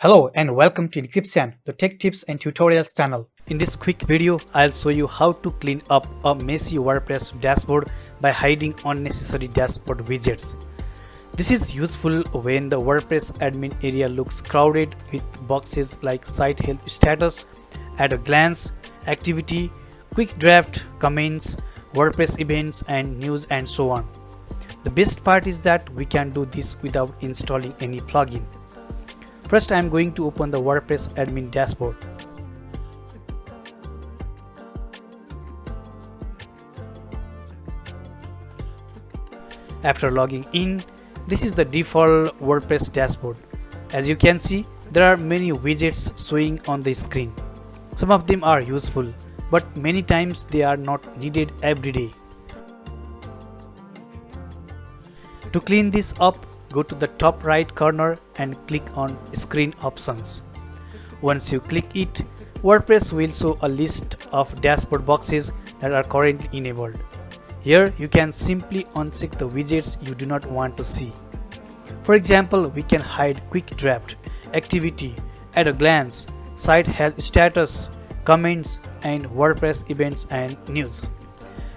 Hello and welcome to Encryption, the tech tips and tutorials channel. In this quick video, I'll show you how to clean up a messy WordPress dashboard by hiding unnecessary dashboard widgets. This is useful when the WordPress admin area looks crowded with boxes like site health status, at a glance, activity, quick draft, comments, WordPress events and news and so on. The best part is that we can do this without installing any plugin. First, I am going to open the WordPress admin dashboard. After logging in, this is the default WordPress dashboard. As you can see, there are many widgets showing on the screen. Some of them are useful, but many times they are not needed every day. To clean this up, go to the top right corner and click on Screen Options. Once you click it, WordPress will show a list of dashboard boxes that are currently enabled. Here you can simply uncheck the widgets you do not want to see. For example, we can hide Quick Draft, Activity, At a Glance, Site Health Status, Comments, and WordPress Events and News.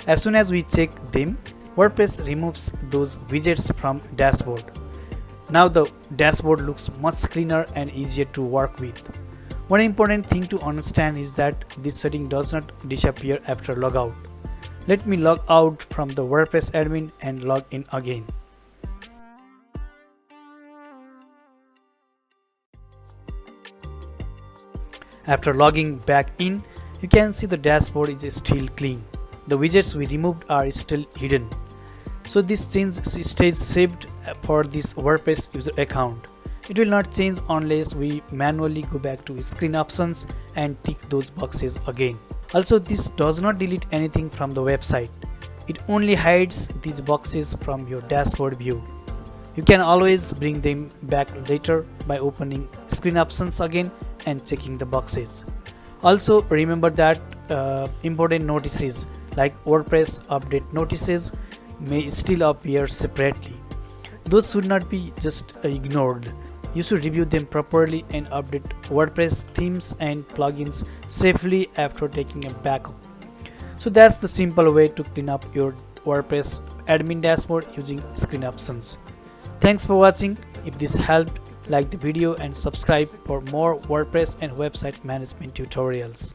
As soon as we check them, WordPress removes those widgets from dashboard. Now the dashboard looks much cleaner and easier to work with. One important thing to understand is that this setting does not disappear after logout. Let me log out from the WordPress admin and log in again. After logging back in, you can see the dashboard is still clean. The widgets we removed are still hidden. So this change stays saved for this WordPress user account. It will not change unless we manually go back to screen options and tick those boxes again. Also, this does not delete anything from the website. It only hides these boxes from your dashboard view. You can always bring them back later by opening screen options again and checking the boxes. Also, remember that important notices like WordPress update notices may still appear separately. Those should not be just ignored. You should review them properly and update WordPress themes and plugins safely after taking a backup. So that's the simple way to clean up your WordPress admin dashboard using screen options. Thanks for watching. If this helped, like the video and subscribe for more WordPress and website management tutorials.